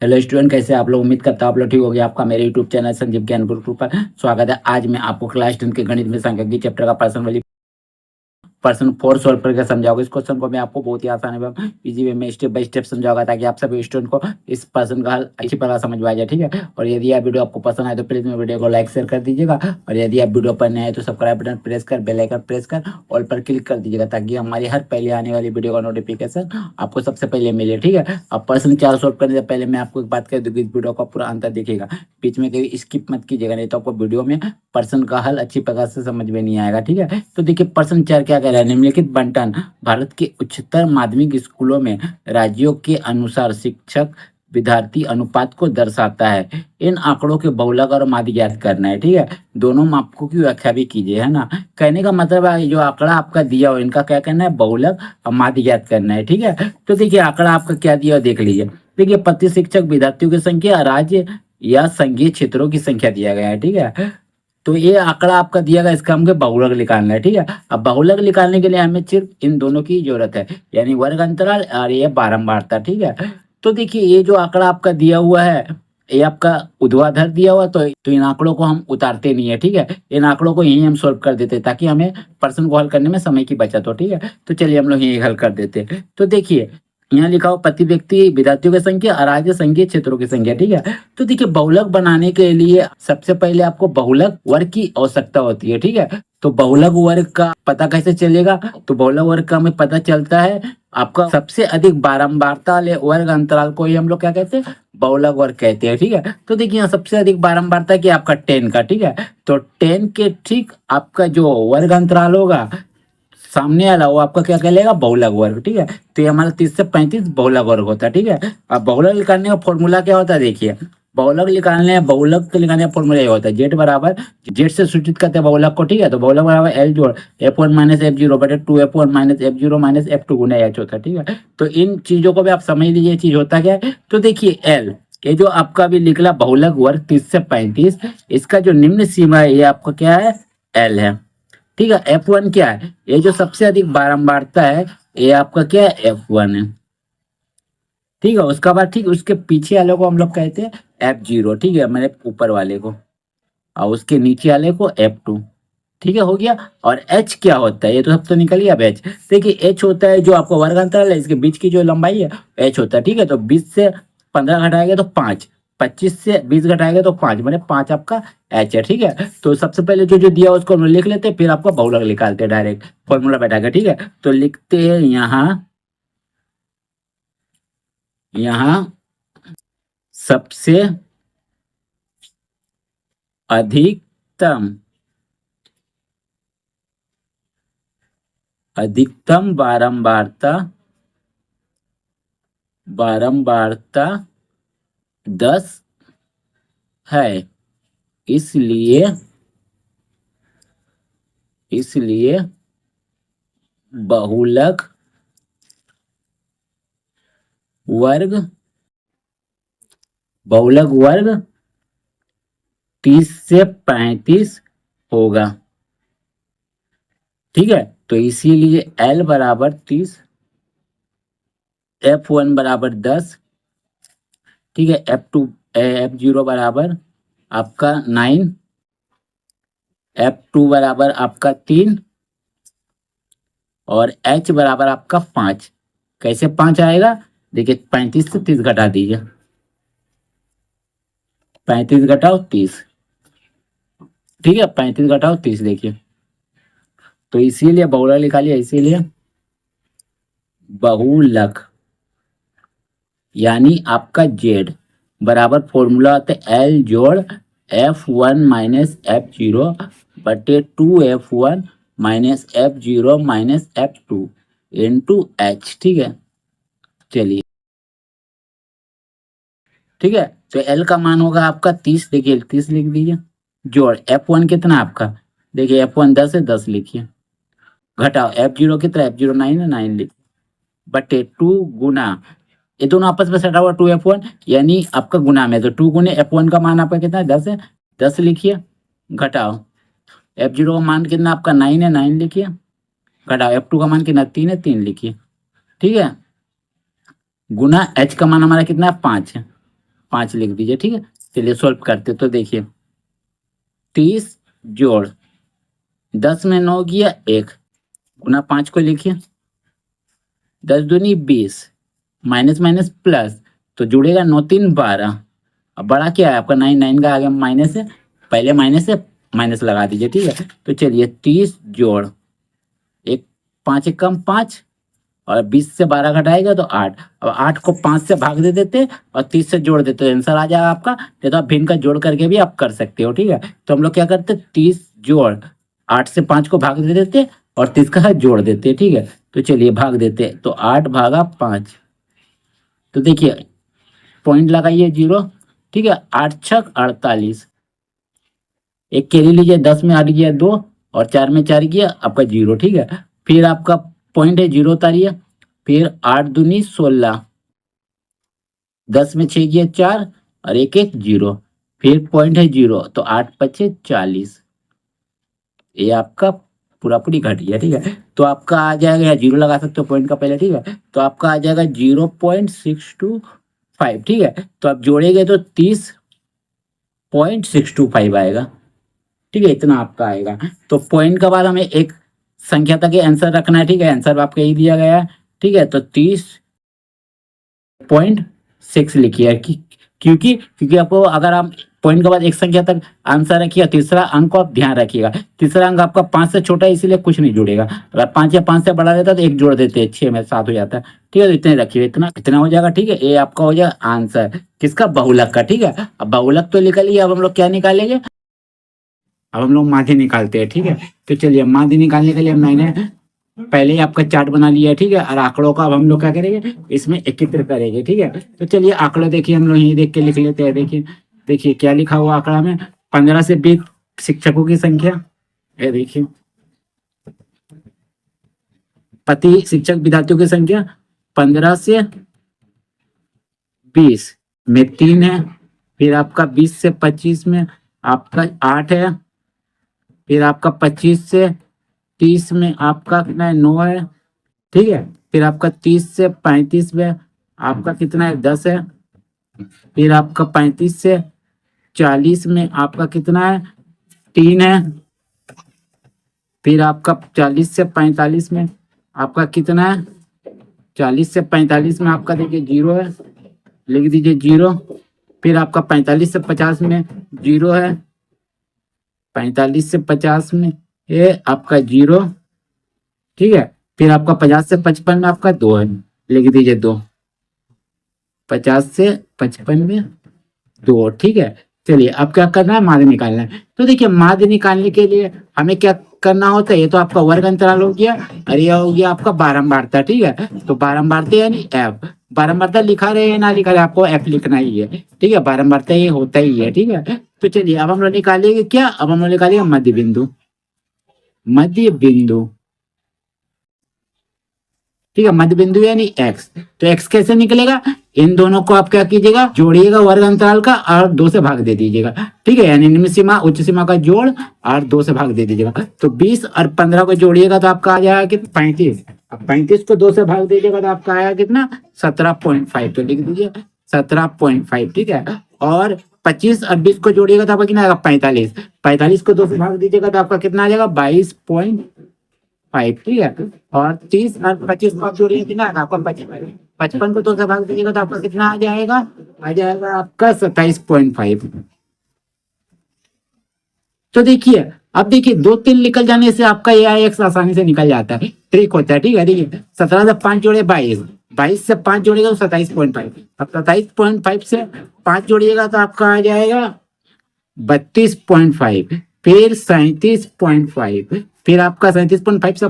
Hello student, कैसे आप लोग? उम्मीद करता हूँ आप लोग ठीक हो गए। आपका मेरे यूट्यूब चैनल संजीव ज्ञान गुरुकुल पर स्वागत है। आज मैं आपको क्लास 10 के गणित में सांख्यिकी चैप्टर का पर्सन फोर सॉल्व करके समझाओगे। इस क्वेश्चन को मैं आपको बहुत ही आसान एवं इजी वे में स्टेप बाय स्टेप समझाऊंगा, ताकि आप सभी स्टूडेंट को इस पर्सन का हल अच्छी तरह समझ में आ जाए। ठीक है, और यदि आप वीडियो आपको पसंद आए तो प्लीज मेरे वीडियो को लाइक शेयर कर दीजिएगा, और यदि आप वीडियो पर नए हैं तो सब्सक्राइब बटन प्रेस कर बेल आइकन प्रेस कर ऑल पर क्लिक कर दीजिएगा, ताकि हमारी हर पहले आने वाली वीडियो का नोटिफिकेशन आपको सबसे पहले मिले। ठीक है, अब पर्सन चार सॉल्व करने से पहले मैं आपको एक बात कर दूँ कि इस वीडियो का पूरा अंतर देखिएगा, बीच में कभी स्किप मत कीजिएगा, नहीं तो आपको वीडियो में पर्सन का हल अच्छी प्रकार से समझ में नहीं आएगा। ठीक है, तो देखिए पर्सन चार क्या कह रहा है। निम्नलिखित बंटन भारत के उच्चतर माध्यमिक स्कूलों में राज्यों के अनुसार शिक्षक विद्यार्थी अनुपात को दर्शाता है। इन आंकड़ों के बहुलक और माध्य ज्ञात करना है। ठीक है, दोनों मापकों की व्याख्या भी कीजिए, है ना। कहने का मतलब है जो आंकड़ा आपका दिया हो इनका क्या करना है, बहुलक और माध्य ज्ञात करना है। ठीक है, तो देखिए आंकड़ा आपका क्या दिया हो देख लीजिए। देखिए प्रति शिक्षक विद्यार्थियों की संख्या राज्य या संघीय क्षेत्रों की संख्या दिया गया है। ठीक है, तो ये आंकड़ा आपका दिया गया, इसका हमको बहुलक निकालना है। ठीक है, अब बहुलक निकालने के लिए हमें सिर्फ इन दोनों की जरूरत है, यानी वर्ग अंतराल और ये बारंबारता। ठीक है, तो देखिए ये जो आंकड़ा आपका दिया हुआ है ये आपका ऊर्ध्वाधर दिया हुआ, तो इन आंकड़ों को हम उतारते नहीं है। ठीक है, इन आंकड़ों को यही हम सोल्व कर देते हैं, ताकि हमें प्रश्न को हल करने में समय की बचत हो। ठीक है, तो चलिए हम लोग यही हल कर देते हैं। तो देखिए यहाँ लिखा हो प्रति व्यक्ति विद्यार्थियों की संख्या और राज्य संघीय क्षेत्रों की संख्या। ठीक है, तो देखिए बहुलक बनाने के लिए सबसे पहले आपको बहुलक वर्ग की आवश्यकता होती है। ठीक है, तो बहुलक वर्ग का पता कैसे चलेगा, तो बहुलक वर्ग का हमें पता चलता है आपका सबसे अधिक बारंबारता वाले वर्ग अंतराल को ही हम लोग क्या कहते हैं, बहुलक वर्ग कहते हैं। ठीक है, तो देखिए यहाँ सबसे अधिक बारंबारता की आपका 10 का। ठीक है, तो 10 के ठीक आपका जो वर्ग अंतराल होगा सामने वाला वो आपका क्या कहलाएगा, बहुलक वर्ग। ठीक है, तो ये हमारा 30 से 35 बहुलक वर्ग होता है। ठीक है, अब बहुलक निकालने का फॉर्मूला क्या होता है, देखिए बहुलक के निकालने का फॉर्मूला ये होता है, जेड बराबर जेड से सूचित करते हैं बहुलक को। ठीक है, तो बहुलक बराबर एल जोड़ F one minus F zero बटे two F one minus F zero minus F two गुना एच होता है। ठीक है, तो इन चीजों को भी आप समझ लीजिए चीज होता क्या है। तो देखिए एल, ये जो आपका भी निकला बहुलक वर्ग 30 से 35, इसका जो निम्न सीमा है ये आपका क्या है, एल है। ठीक है, एफ वन क्या है, ये जो सबसे अधिक बारंबारता है ये आपका क्या है, एफ वन है। ठीक है, उसका बाद ठीक उसके पीछे वाले को हम लोग कहते हैं एफ जीरो। ठीक है, मैंने ऊपर वाले को, और उसके नीचे वाले को एफ टू। ठीक है, हो गया। और एच क्या होता है, ये तो सब तो निकल गया। अब एच देखिए, एच होता है जो आपका वर्ग अंतराल है इसके बीच की जो लंबाई है, एच होता है। ठीक है, तो 20 से 15 घटाएंगे तो 5, 25 से 20 घटाएंगे तो 5, मैंने 5 आपका एच है। ठीक है, तो सबसे पहले जो जो दिया उसको हम लिख लेते हैं, फिर आपका बहुलक निकालते हैं डायरेक्ट फॉर्मूला बैठा के। ठीक है, तो लिखते हैं यहाँ यहाँ सबसे अधिकतम अधिकतम बारंबारता बारंबारता 10 है, इसलिए इसलिए बहुलक वर्ग बहुलक वर्ग 30 से 35 होगा। ठीक है, तो इसीलिए L बराबर 30, एफ वन बराबर 10। ठीक है, एफ जीरो बराबर आपका 9, एफ टू बराबर आपका 3, और एच बराबर आपका 5। कैसे 5 आएगा, देखिए 35 से 30 घटा दीजिए, 35 घटाओ 30। ठीक है, 35 घटाओ 30, देखिए तो इसीलिए बहुलक निकालिए, इसीलिए बहुलक यानी आपका जेड बराबर फॉर्मूला होता है एल जोड़ F one minus F zero बटे two F one minus F zero minus F two into H. ठीक है, चलिए ठीक है, तो एल का मान होगा आपका 30, देखिए 30 लिख दीजिए, जोड़ एफ वन कितना आपका, देखिए एफ वन 10 है, 10 लिखिए, घटाओ एफ जीरो कितना, एफ जीरो 9 है, 9 लिखिए, बटे टू गुना ये दोनों आपस में सटा हुआ 2f1, यानी आपका गुना में, तो 2 गुने f1 का मान आपका कितना है, 10 है, 10 लिखिए, घटाओ f0 का मान कितना आपका 9 है, 9 लिखिए, घटाओ f2 का मान कितना 3 है, 3 लिखिए। ठीक है, गुना h का मान हमारा कितना है, 5 है, 5 लिख दीजिए। ठीक है, चलिए सॉल्व करते। तो देखिए 30 जोड़ 10 में 9 गया 1 गुना 5 को लिखिए, 10 दूनी 20 माइनस माइनस प्लस, तो जुड़ेगा 9 3 12। अब बड़ा क्या है आपका 9, 9 का आगे माइनस है, पहले माइनस से माइनस लगा दीजिए। ठीक है, तो चलिए 30 जोड़ एक 5 एक कम 5 और 20 से 12 घटाएगा तो 8। अब 8 को 5 से भाग दे देते और 30 से जोड़ देते, आंसर आ जाएगा आपका। नहीं तो आप भिन्न का जोड़ करके भी आप कर सकते हो। ठीक है, तो हम लोग क्या करते, 30 जोड़ 8 से 5 को भाग दे देते और 30 का जोड़ देते। ठीक है, तो चलिए भाग देते, तो 8 भागा 5। तो देखिए पॉइंट लगाइए 0। ठीक है, 8 छक 48, एक कैरी लीजिए, 10 में 8 गया 2 और 4 में 4 गया आपका 0। ठीक है, फिर आपका पॉइंट है 0 उतारिए, फिर 8 दूनी 16, 10 में 6 गया 4 और 1 1 0, फिर पॉइंट है 0, तो 8 5 40। ये आपका पूरा पूरी घट गया। ठीक है, तो आपका आ जाएगा, यहाँ 0 लगा सकते हो पॉइंट का पहले। ठीक है, तो आपका आ जाएगा 0.625। ठीक है, तो आप जोड़ेंगे तो 30.625 आएगा। ठीक है, इतना आपका आएगा। तो पॉइंट के बाद हमें एक संख्या तक ये आंसर रखना है। ठीक है, आंसर आपका यही दिया गया है। ठीक है, तो 30.6 लिखिए, क्योंकि आपको अगर आप पॉइंट के बाद एक संख्या तक आंसर रखिएगा, तीसरा अंक को आप ध्यान रखिएगा, तीसरा अंक आपका 5 से छोटा है इसीलिए कुछ नहीं जुड़ेगा। अगर 5 या 5 से बड़ा रहता तो 1 जोड़ देते, 6 में 7 हो जाता है। ठीक है, तो इतने रखिए, इतना हो जाएगा। ठीक है, ये आपका हो जाएगा आंसर किसका, बहुलक का। ठीक है, अब बहुलक तो निकल लिया, अब हम लोग क्या निकालेंगे, अब हम लोग माध्य निकालते हैं। ठीक है, तो चलिए माध्य निकालने के लिए मैंने पहले ही आपका चार्ट बना लिया है। ठीक है, और आंकड़ों का अब हम लोग क्या करेंगे, इसमें एकत्र करेंगे। ठीक है, तो चलिए आंकड़ा देखिए, हम लोग यही देख के लिख लेते हैं। देखिए क्या लिखा हुआ आंकड़ा में, 15 से 20 शिक्षकों की संख्या। ये देखिए प्रति शिक्षक विद्यार्थियों की संख्या 15 से 20 में 3 है, फिर आपका 20 से 25 में आपका 8 है, फिर आपका 25 से 30 में आपका कितना है, 9 है। ठीक है, फिर आपका 30 से 35 में आपका कितना है, 10 है। फिर आपका 35 से 40 में आपका कितना है, 3 है। फिर आपका 40 से 45 में आपका कितना है, 40 से 45 में आपका देखिए 0 है, लिख दीजिए 0। फिर आपका 45 से 50 में 0 है, 45 से 50 में ये आपका 0। ठीक है, फिर आपका 50 से 55 में आपका 2 है, लिख दीजिए 2। 50 से 55 में 2। ठीक है, चलिए अब क्या करना है, माध्य निकालना है। तो देखिए माध्य निकालने के लिए हमें क्या करना होता है, ये तो आपका वर्ग अंतराल हो गया और ये हो गया आपका बारंबारता। ठीक है, तो बारंबारता यानी एफ, बारंबारता लिखा रहे ना लिखा रहे आपको एफ लिखना ही है। ठीक है, बारंबारता ये होता ही है। ठीक है, तो चलिए अब हम लोग निकालेंगे क्या, अब हम लोग निकालेंगे मध्य बिंदु। मध्य बिंदु, ठीक है, मध्य बिंदु यानी एक्स। तो एक्स कैसे निकलेगा, इन दोनों को आप क्या कीजिएगा, जोड़िएगा वर्ग अंतराल का और 2 से भाग दे दीजिएगा। ठीक है, यानी निम्न सीमा उच्च सीमा का जोड़ और 2 से भाग दे दीजिएगा। तो 20 और 15 को जोड़िएगा तो आपका आ जाएगा कितना, 35। अब 35 को 2 से भाग दीजिएगा तो आपका आएगा कितना, 17.5। तो लिख दीजिए 17.5। ठीक है, और 25 और 20 को जोड़िएगा तो आपका कितना आएगा, 45। 45 को 2 से भाग दीजिएगा तो आपका कितना आ जाएगा, 22.5। ठीक है, और 30 और 25 को आप जोड़िए कितना आएगा आपका, 55। 55 को 2 से भाग दीजिएगा तो आपका कितना आ जाएगा आपका 27.5। तो देखिए अब देखिए 2 3 निकल जाने से आपका ये एक्स आसानी से निकल जाता है, ट्रिक होता है। ठीक है, देखिए 17 से 5 जोड़े 22, 22 से 5 जोड़ेगा तो 27.5। अब 27.5 से 5 जोड़िएगा तो आपका आ जाएगा 32.5, फिर 37.5, फिर आपका 37.5 से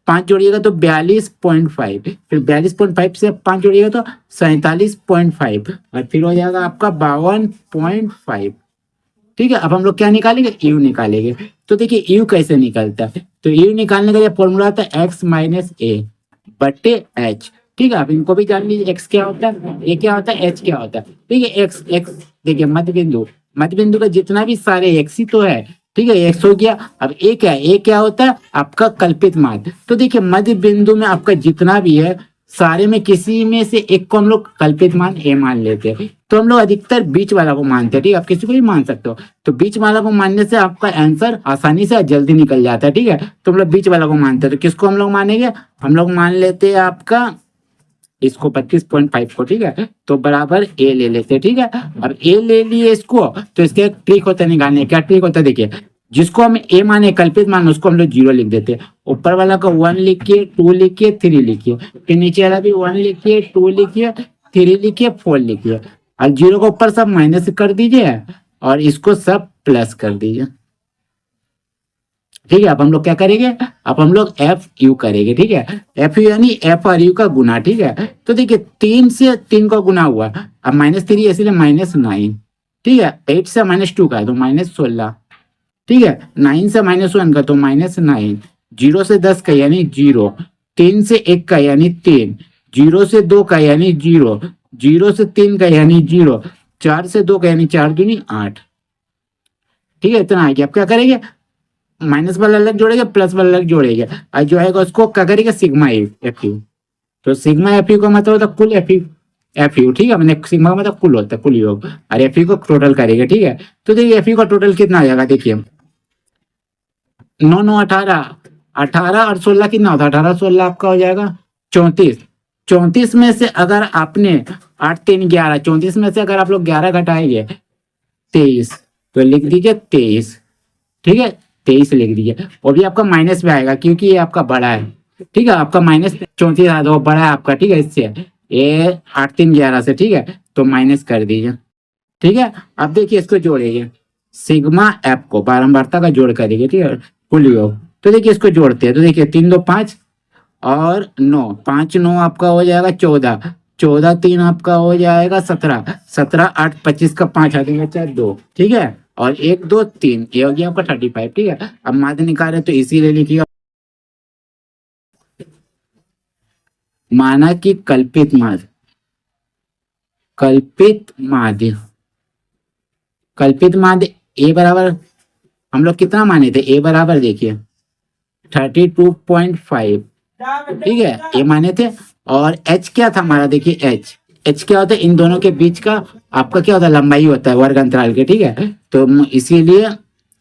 5 जोड़िएगा तो 42.5, फिर 42.5 से 5 जोड़िएगा तो 47.5 और फिर हो जाएगा आपका 52.5। ठीक है, अब हम लोग क्या निकालेंगे, यू निकालेंगे। तो देखिए यू कैसे निकलता है, तो यू निकालने का फॉर्मूला आता है x माइनस ए बटे एच। ठीक है, अब इनको भी जान लीजिए, x क्या होता है, ए क्या होता है, h क्या होता है। ठीक है, x देखिए मध्य बिंदु का जितना भी सारे x ही तो है। ठीक है, x हो गया। अब ए क्या है, ए क्या होता है आपका कल्पित माध्य। तो देखिए मध्य बिंदु में आपका जितना भी है सारे में किसी में से एक को हम लोग कल्पित मान ए मान लेते हैं, तो हम लोग अधिकतर बीच वाला को मानते हैं। ठीक है, आप किसी को भी मान सकते हो, तो बीच वाला को मानने से आपका आंसर आसानी से जल्दी निकल जाता है। ठीक है, तो हम लोग बीच वाला को मानते हैं। तो किसको हम लोग मानेंगे, हम लोग मान लेते हैं आपका इसको 25.5 को। ठीक है, तो बराबर ए ले लेते हैं। ठीक है, अब ए ले लिए इसको, तो इसके एक ट्रिक होता है निकालने। क्या ट्रिक होता है, देखिए जिसको हम ए माने कल्पित मान उसको हम लोग 0 लिख देते हैं। ऊपर वाला को 1 लिखिए, 2 लिखिए, 3 लिखिए, फिर नीचे वाला भी 1 लिखिए, 2 लिखिए, 3 लिखिए, 4 लिखिए, और 0 को ऊपर सब माइनस कर दीजिए और इसको सब प्लस कर दीजिए। ठीक है, अब हम लोग क्या करेंगे, अब हम लोग एफ यू करेंगे। ठीक है, एफ यू यानी एफ और यू का गुना। ठीक है, तो देखिए 3 से 3 का गुना हुआ, अब -3 इसलिए -9। ठीक है, 8 से -2 का है तो -16। ठीक है, 9 से -1 का तो -9, 0 से 10 का यानी 0, 3 से 1 का यानी 3, 0 से 2 का यानी 0, 0 से 3 का यानी 0, 4 से 2 का यानी 4 दूनी 8। ठीक है, इतना आ गया। अब क्या करेंगे, माइनस वाला अलग जोड़ेगा, प्लस वाला अलग जोड़ेगा, और जो आएगा उसको क्या करेगा, सिग्मा एफ यू। तो सिग्मा एफ यू का मतलब होता है कुल एफ यू। ठीक है, मैंने सिग्मा का मतलब कुल होता है, कुल योग, और एफ यू को टोटल करेगा। ठीक है, तो देखिए एफ यू का टोटल कितना आ जाएगा, देखिए 9 9 18, 18 और 16 कितना होता है, 18 16 आपका हो जाएगा 34। 34 में से अगर आपने 8 3 11, 34 में से अगर आप लोग 11 घटाएंगे 23, तो लिख दीजिए 23। ठीक है, 23 लिख दीजिए, वो भी आपका माइनस में आएगा क्योंकि ये आपका बड़ा है। ठीक है, आपका -34 आ दो बड़ा है आपका। ठीक है, इससे ये 8 3 11 से। ठीक है, तो माइनस कर दीजिए। ठीक है, अब देखिए इसको जोड़ेंगे, सिग्मा एफ को बारंबारता का जोड़ करेंगे। ठीक है, कुल योग, तो देखिए इसको जोड़ते हैं, तो देखिए 3 2 5 और 9, 5 9 आपका हो जाएगा 14, 14 3 आपका हो जाएगा 17, 17 8 25 का 5 आ जाएगा 2। ठीक है, और 1 2 3 ये हो गया आपका 35। ठीक है, अब माध्य निकाले तो इसीलिए लिखिएगा माना कि कल्पित माध्य, कल्पित माध्य, कल्पित माध्य ए बराबर हम लोग कितना माने थे, ए बराबर देखिए 32.5। ठीक है, ए माने थे, और एच क्या था हमारा, देखिए एच क्या होता है, इन दोनों के बीच का आपका क्या होता है, लंबाई होता है वर्ग अंतराल के। ठीक है, तो इसीलिए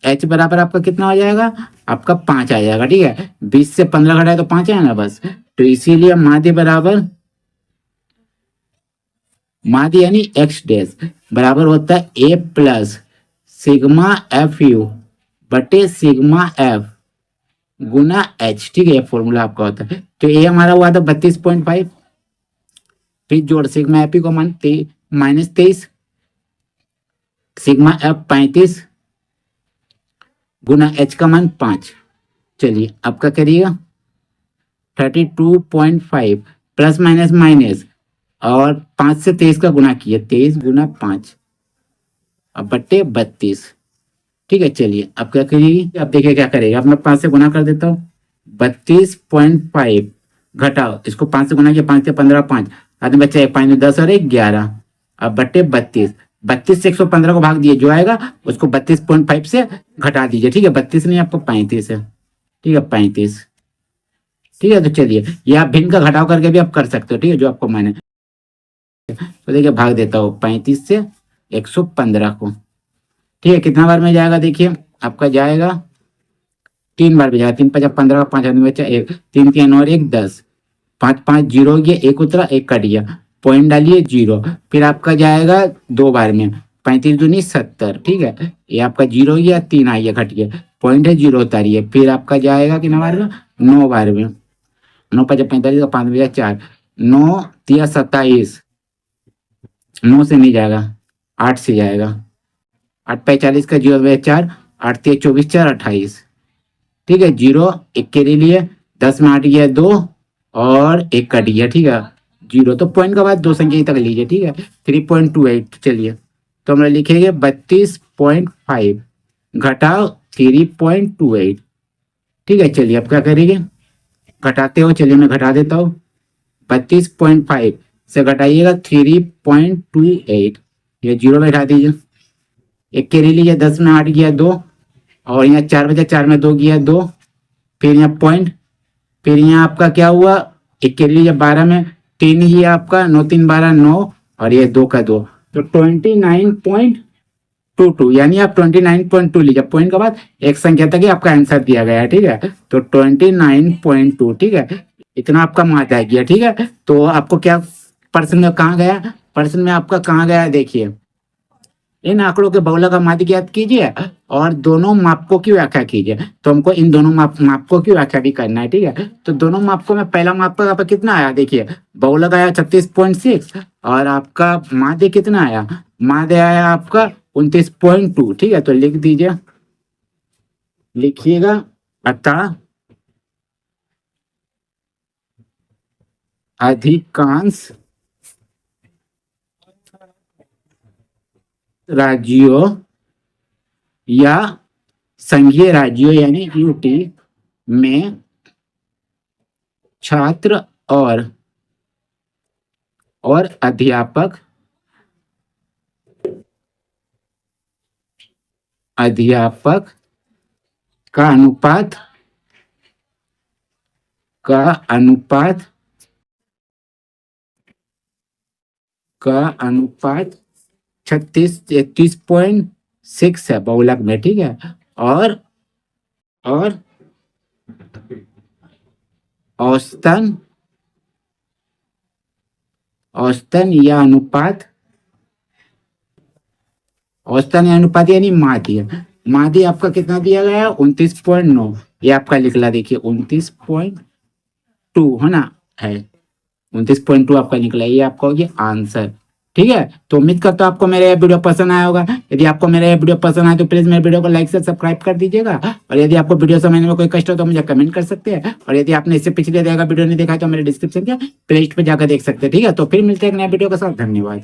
एच बराबर आपका कितना हो जाएगा, आपका 5 आ जाएगा। ठीक है, 20 से 15 घटाए तो 5 है ना बस, तो इसीलिए माध्य बराबर, माध्य यानी एक्स डैश बराबर होता है ए प्लस सिग्मा एफ यू बटे सिग्मा एफ गुना एच। ठीक है, ये फॉर्मूला आपका होता है। तो ए हमारा हुआ था 32.5, फिर जोड़ सिग्मा एफ को मान -23, सिग्मा एफ 35 गुना एच का मान 5। चलिए आपका करिएगा 32.5 प्लस माइनस माइनस, और 5 से 23 का गुना किया, 23 गुना 5 अब बट्टे 32। ठीक है, चलिए अब क्या करिए, अब देखिए क्या करेगा, अब मैं 5 से गुना कर देता हूँ, 32.5 घटाओ इसको 5 से गुना किया, 5 से 15 5 आदमी बच्चा 1 5 10 और 1 11, अब बट्टे 32। 32 से 115 को भाग दिए, जो आएगा उसको 32.5 से घटा दीजिए। ठीक है, 32 नहीं आपको 35 है। ठीक है, 35। ठीक है, तो चलिए ये आप भिन्न का घटाव करके भी आप कर सकते हो। ठीक है, जो आपको माने, तो देखिए भाग देता हूँ 35 से 115 को। ठीक है, कितना बार में जाएगा, देखिए आपका जाएगा 3 बार में जाएगा, 3 5 15 5 आदमी बच्चा 1 3 3 और 1 10, 5 5 0 हो गया, 1 उतरा 1 कट गया, पॉइंट डालिए 0, फिर आपका जाएगा 2 बार में 35 दूनी 70। ठीक है, ये आपका 0 हो गया, 3 आ गया घट गया, पॉइंट है 0 उतारिए, फिर आपका जाएगा कितना बार में, 9 बार में, 9 5 45 का 5 बजा 4, 9 3 27, 9 से नहीं जाएगा 8 से जाएगा, 8 45 का 0 बजा 4, 8 3 24 4 28। ठीक है, 0 1 के लिए 10 में 8 गया 2 और 1 कट गया। ठीक है, 0 तो पॉइंट के बाद 2 संख्या तक लीजिए। ठीक है, 3.28। चलिए तो हम लिखेंगे 32.5 घटाओ 3.28। ठीक है, चलिए अब क्या करेंगे, घटाते हो, चलिए मैं घटा देता हूँ, 32.5 से घटाइएगा 3.28, ये 0 बैठा दीजिए, 1 के लीजिए 10 में 8 गया 2, और यहाँ 4 बचा 4 में 2 गया 2, फिर यहाँ पॉइंट, फिर यहाँ आपका क्या हुआ, 1 के लीजिए 12 में 3 ये आपका 9 3 12 9 और ये 2 का 2, तो 29.22 यानी आप 29.2 लीजिए। पॉइंट के बाद एक संख्या तक ही आपका आंसर दिया गया है, ठीक है। तो 29.2, ठीक है, इतना आपका मार्क आ गया, ठीक है। तो आपको क्या प्रश्न में कहाँ गया, प्रश्न में आपका कहाँ गया देखिए, इन आंकड़ों के बहुलक का माध्य ज्ञात कीजिए और दोनों मापकों की व्याख्या कीजिए। तो हमको इन दोनों मापकों की व्याख्या भी करना है, ठीक है। तो दोनों मापकों में पहला मापक आपका कितना आया देखिए, बहुलक आया 36.6 और आपका माध्य कितना आया, माध्य आया आपका 29.2, ठीक है। तो लिख दीजिए, लिखिएगा, अतः अधिकांश राज्यों या संघीय राज्यों यानी यूटी में छात्र और अध्यापक का अनुपात 33.6 है बहुलक में, ठीक है। और औसतन या अनुपात यानी माध्य आपका कितना दिया गया है 29.9, ये आपका निकला देखिए 29.2 है ना, है 29.2 आपका निकला, ये आपका हो गया आंसर, ठीक है। तो उम्मीद करता हूँ आपको मेरा ये वीडियो पसंद आया होगा। यदि आपको मेरा ये वीडियो पसंद आए तो प्लीज मेरे वीडियो को लाइक से सब्सक्राइब कर दीजिएगा, और यदि आपको वीडियो समझने में कोई कष्ट हो तो मुझे कमेंट कर सकते हैं, और यदि आपने इससे पिछले वीडियो नहीं देखा तो मेरे डिस्क्रिप्शन के प्लेलिस्ट पे जाकर देख सकते हैं, ठीक है। तो फिर मिलते हैं एक नए वीडियो के साथ, धन्यवाद।